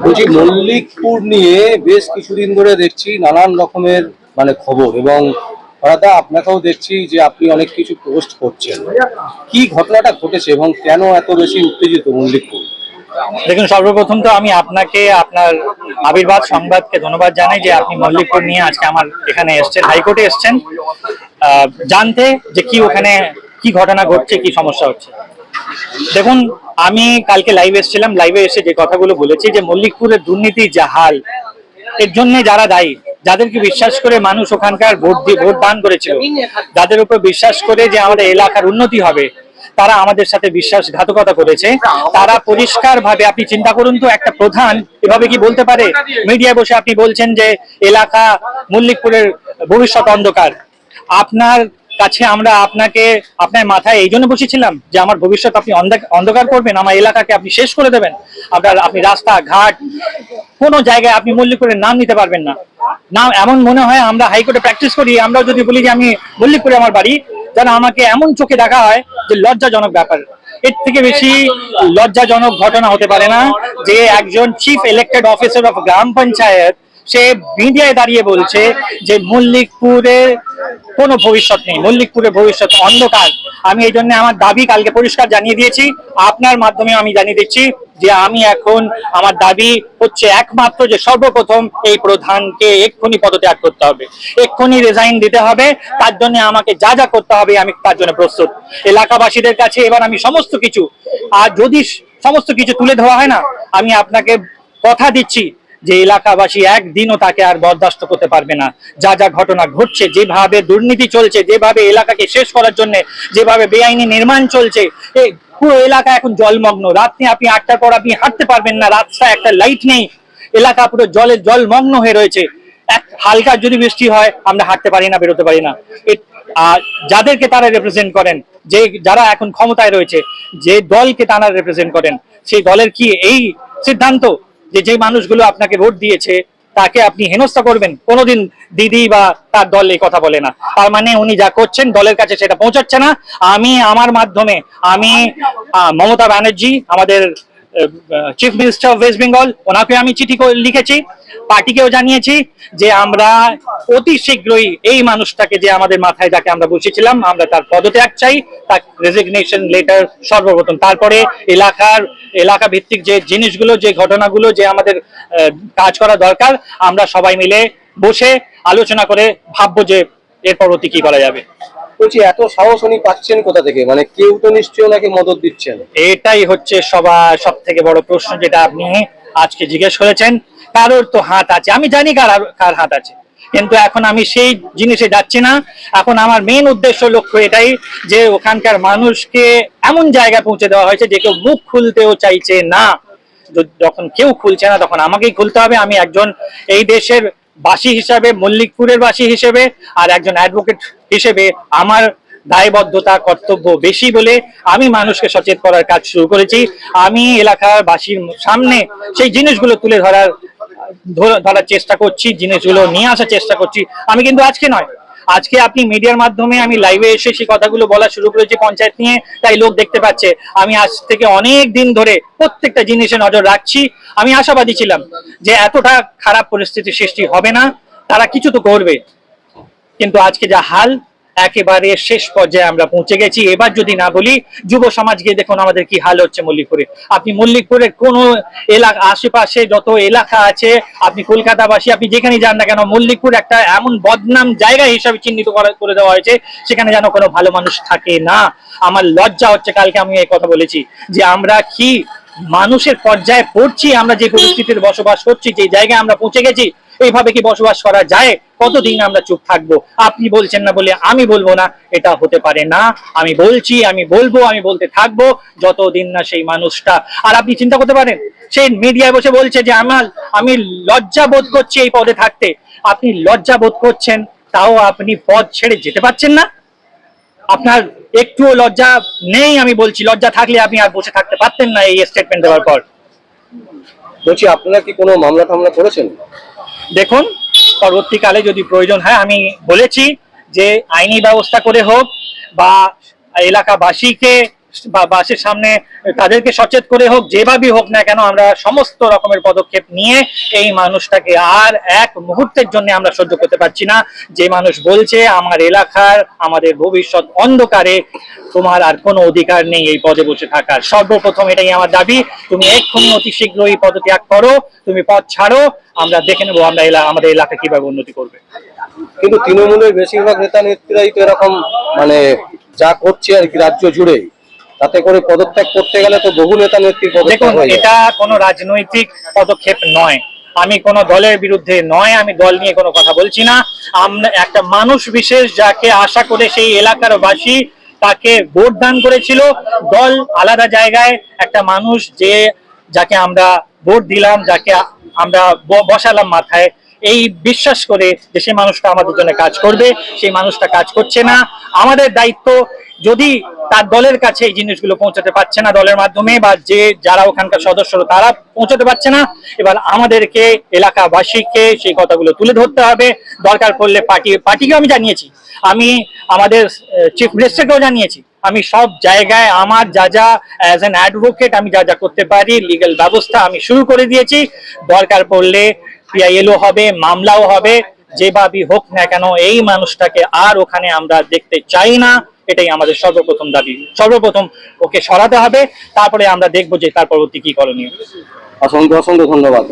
বলছি মল্লিকপুর নিয়ে বেশ কিছুদিন ধরে দেখছি নানান রকমের খবর, এবং দাদা আপনাকেও দেখছি যে আপনি অনেক কিছু পোস্ট করছেন। কি ঘটনাটা ঘটেছে এবং কেন এত বেশি উত্তেজিত মল্লিকপুর? দেখুন, সর্বপ্রথম তো আমি আপনাকে আপনার আবির্ভাব সংবাদকে ধন্যবাদ জানাই যে আপনি মল্লিকপুর নিয়ে আজকে আমার এখানে এসছেন, হাইকোর্টে এসছেন জানতে যে কি ওখানে কি ঘটনা ঘটছে, কি সমস্যা হচ্ছে। দেখুন, আমি কালকে লাইভে এসেছিলাম, লাইভে এসে যে কথাগুলো বলেছি যে মল্লিকপুরের দুর্নীতি যা হাল, এর জন্য যারা দায়ী, যাদেরকে বিশ্বাস করে মানুষ ওখানকার ভোট দান করেছিল, যাদের উপর বিশ্বাস করে যে আমাদের এলাকার উন্নতি হবে, তারা আমাদের সাথে বিশ্বাসঘাতকতা করেছে। তারা পরিষ্কার ভাবে, আপনি চিন্তা করুন তো, একটা প্রধান এভাবে কি বলতে পারে মিডিয়ায় বসে? আপনি বলছেন যে এলাকা মল্লিকপুরের ভবিষ্যৎ অন্ধকার। আপনার কাছে আমরা আপনার মাথায় এই জন্য বসেছিলাম যে আমার ভবিষ্যৎ আপনি অন্ধকার করবেন, আমার এলাকাকে আপনি শেষ করে দেবেন। আপনি রাস্তা ঘাট কোনো জায়গায় আপনি মল্লিকপুরের নাম নিতে পারবেন না। না, এমন মনে হয় আমরা হাইকোর্টে প্র্যাকটিস করি, আমরাও যদি বলি যে আমি মল্লিকপুরে আমার বাড়ি, যেন আমাকে এমন চোখে দেখা হয় যে লজ্জাজনক ব্যাপার। এর থেকে বেশি লজ্জাজনক ঘটনা হতে পারে না যে একজন চিফ ইলেক্টেড অফিসার অফ গ্রাম পঞ্চায়েত সে মিডিয়ায় দাঁড়িয়ে বলছে যে মল্লিকপুরের কোনো ভবিষ্যৎ নেই, মল্লিকপুরের ভবিষ্যৎ অন্ধকার। আমি এই জন্য আমার দাবি কালকে পরিষ্কার জানিয়ে দিয়েছি, আপনার মাধ্যমে আমি জানিয়ে দিচ্ছি যে আমি এখন আমার দাবি হচ্ছে একমাত্র যে সর্বপ্রথম এই প্রধানকে এক্ষুনি পদত্যাগ করতে হবে, এক্ষুনি রিজাইন দিতে হবে। তার জন্য আমাকে যা যা করতে হবে আমি তার জন্য প্রস্তুত। এলাকাবাসীদের কাছে এবার আমি সমস্ত কিছু, আর যদি সমস্ত কিছু তুলে ধরা হয় না, আমি আপনাকে কথা দিচ্ছি যে এলাকাবাসী একদিনও তাকে আর বরদাস্ত করতে পারবে না। যা যা ঘটনা ঘটছে, যেভাবে দুর্নীতি চলছে, যেভাবে এলাকাকে শেষ করার জন্য যেভাবে বেআইনি নির্মাণ চলছে, এই পুরো এলাকা এখন জলমগ্ন। রাত্রে আপনি 8টার পর আপনি হাঁটতে পারবেন না, রাস্তায় একটা লাইট নেই, এলাকা পুরো জলমগ্ন হয়ে রয়েছে। এক হালকা যদি বৃষ্টি হয় আমরা হাঁটতে পারি না, বেরোতে পারি না। আর যাদেরকে তারা রিপ্রেজেন্ট করেন, যে যারা এখন ক্ষমতায় রয়েছে, যে দলকে তারা রিপ্রেজেন্ট করেন, সেই দলের কি এই সিদ্ধান্ত যে যে মানুষগুলো আপনাকে ভোট দিয়েছে তাকে আপনি হেনস্থা করবেন? কোনোদিন দিদি বা তার দল এই কথা বলে না। তার মানে উনি যা করছেন দলের কাছে সেটা পৌঁছাচ্ছে না। আমি আমার মাধ্যমে আমি মমতা ব্যানার্জি, আমাদের chief minister of West Bengal, ওনাকে আমি চিঠি লিখেছি, পার্টিকেও জানিয়েছি যে আমরা অতি শীঘ্রই এই মানুষটাকে, যে আমাদের মাথায় যাকে আমরা বসেছিলাম, আমরা তার পদত্যাগ চাই, তার রেজিগনেশন লেটার সর্বপ্রথম। তারপরে এলাকা ভিত্তিক যে জিনিসগুলো, যে ঘটনাগুলো, যে আমাদের কাজ করা দরকার, আমরা সবাই মিলে বসে আলোচনা করে ভাববো যে এর পরবর্তী কি করা যাবে। বলছি এত সাহস উনি পাচ্ছেন কোথা থেকে? কেউ তো নিশ্চয়ই ওনাকে মদত দিচ্ছেন। এটাই হচ্ছে সব থেকে বড় প্রশ্ন যেটা আপনি আজকে জিজ্ঞেস করেছেন। কারোর তো হাত আছে, আমি জানি কার হাত আছে, কিন্তু এখন আমি সেই জিনিসে যাচ্ছি না। এখন আমার মেইন উদ্দেশ্য, লক্ষ্য এটাই যে ওখানকার মানুষকে এমন জায়গায় পৌঁছে দেওয়া হয়েছে যে কেউ মুখ খুলতেও চাইছে না। যখন কেউ খুলছে না তখন আমাকেই খুলতে হবে। আমি একজন এই দেশের বাসী হিসাবে, মল্লিকপুরের বাসী হিসেবে, আর একজন অ্যাডভোকেট হিসেবে আমার দায়বদ্ধতা, কর্তব্য বেশি বলে আমি মানুষকে সচেতন করার কাজ শুরু করেছি। আমি এলাকার বাসীর সামনে সেই জিনিসগুলো তুলে ধরার চেষ্টা করছি, জিনিসগুলো নিয়ে আসার চেষ্টা করছি। আমি কিন্তু আজকে নয়, আজকে আপনি মিডিয়ার মাধ্যমে আমি লাইভে এসে সেই কথাগুলো বলা শুরু করেছি পঞ্চায়েত নিয়ে, তাই লোক দেখতে পাচ্ছে। আমি আজ থেকে অনেক দিন ধরে প্রত্যেকটা জিনিসে নজর রাখছি। আমি আশাবাদী ছিলাম যে এতটা খারাপ পরিস্থিতি সৃষ্টি হবে না, তারা কিছু তো করবে, কিন্তু আজকে যা হাল, একেবারে শেষ পর্যায়ে আমরা পৌঁছে গেছি। এবার যদি না বলি, যুব সমাজ গিয়ে দেখুন আমাদের কি হাল হচ্ছে মল্লিকপুরে। আপনি মল্লিকপুরের কোন এলাকা, আশেপাশে যত এলাকা আছে, আপনি কলকাতাবাসী, আপনি যেখানে যান না কেন, মল্লিকপুর একটা এমন বদনাম জায়গা হিসাবে চিহ্নিত করে দেওয়া হয়েছে, সেখানে যেন কোনো ভালো মানুষ থাকে না। আমার লজ্জা হচ্ছে, কালকে আমি এই কথা বলেছি যে আমরা কি মানুষের পর্যায়ে পড়ছি, আমরা যে পরিস্থিতির বসবাস করছি, যে জায়গায় আমরা পৌঁছে গেছি, এইভাবে কি বসবাস করা যায়? কতদিন আমরা চুপ থাকবো? আপনি বলছেন না বলে আমি বলবো না, এটা হতে পারে না। আমি বলছি, আমি বলবো, আমি বলতে থাকবো যতদিন না সেই মানুষটা। আর আপনি চিন্তা করতে পারেন, সেই মিডিয়ায় বসে বলছে যে আমি লজ্জা বোধ করছি এই পদে থাকতে। আপনি লজ্জা বোধ করছেন, তাও আপনি পদ ছেড়ে যেতে পারছেন না? আপনার একটুও লজ্জা নেই? আমি বলছি, লজ্জা থাকলে আপনি আর বসে থাকতে পারতেন না এই স্টেটমেন্ট দেওয়ার পর। বলছি আপনারা কি কোনো মামলা টামলা করেছেন? দেখুন, পরবর্তীকালে যদি প্রয়োজন হয়, আমি বলেছি যে আইনি ব্যবস্থা করে হোক বা এলাকাবাসীকে বাসের সামনে তাদেরকে সচেত করে হোক, যেভাবেই হোক না কেন আমরা সমস্ত রকমের পদক্ষেপ নিয়ে এই মানুষটাকে আর এক মুহূর্তের জন্য আমরা সহ্য করতে পারছি না। যে মানুষ বলছে আমার এলাকার আমাদের ভবিষ্যৎ অন্ধকারে, তোমার আর কোনো অধিকার নেই এই পদে বসে থাকার। সর্বপ্রথম এটাই আমার দাবি, তুমি এক্ষুনি অতি শীঘ্রই পদত্যাগ করো, তুমি পদ ছাড়ো, আমরা দেখে নেবো আমরা আমাদের এলাকা কিভাবে উন্নতি করবে। কিন্তু তৃণমূলের বেশিরভাগ নেতা নেত্রীরাই তো এরকম মানে যা করছে আর কি রাজ্য জুড়ে, তাতে করে পদত্যাগ করতে গেলে তো বহু নেতা নেত্রীর পদত্যাগ দেখুন, হয়ে যায়। এটা কোনো রাজনৈতিক পদক্ষেপ নয়, আমি কোনো দলের বিরুদ্ধে নয়, আমি দল নিয়ে কোনো কথা বলছি না। আমরা একটা মানুষ বিশেষ যাকে আশা করে সেই এলাকার বাসী তাকে ভোট দান করেছিল, দল আলাদা জায়গায়, একটা মানুষ যাকে আমরা ভোট দিলাম, যাকে আমরা বসালাম মাথায়, এই বিশ্বাস করে যে সেই মানুষটা আমাদের জন্য কাজ করবে, সেই মানুষটা কাজ করছে না। আমাদের দায়িত্ব, যদি তার দলের কাছে এই জিনিসগুলো পৌঁছাতে পারছে না দলের মাধ্যমে, বা যারা ওখানকার সদস্য তারা পৌঁছাতে পারছে না, এবার আমাদেরকে এলাকাবাসীকে সেই কথাগুলো তুলে ধরতে হবে। দরকার পড়লে পার্টিকেও আমি জানিয়েছি, আমি আমাদের চিফ মিনিস্টারকেও জানিয়েছি, আমি সব জায়গায় আমার যা অ্যাজ অ্যান অ্যাডভোকেট আমি যা করতে পারি লিগ্যাল ব্যবস্থা আমি শুরু করে দিয়েছি। দরকার পড়লে পিআইএলও হবে, মামলাও হবে, যেভাবেই হোক না কেন এই মানুষটাকে আর ওখানে আমরা দেখতে চাই না। এটাই আমাদের সর্বপ্রথম দাবি। সর্বপ্রথম ওকে সরাতে হবে, তারপরে আমরা দেখবো যে তার পরবর্তী কি করণীয়। অসংখ্য অসংখ্য ধন্যবাদ।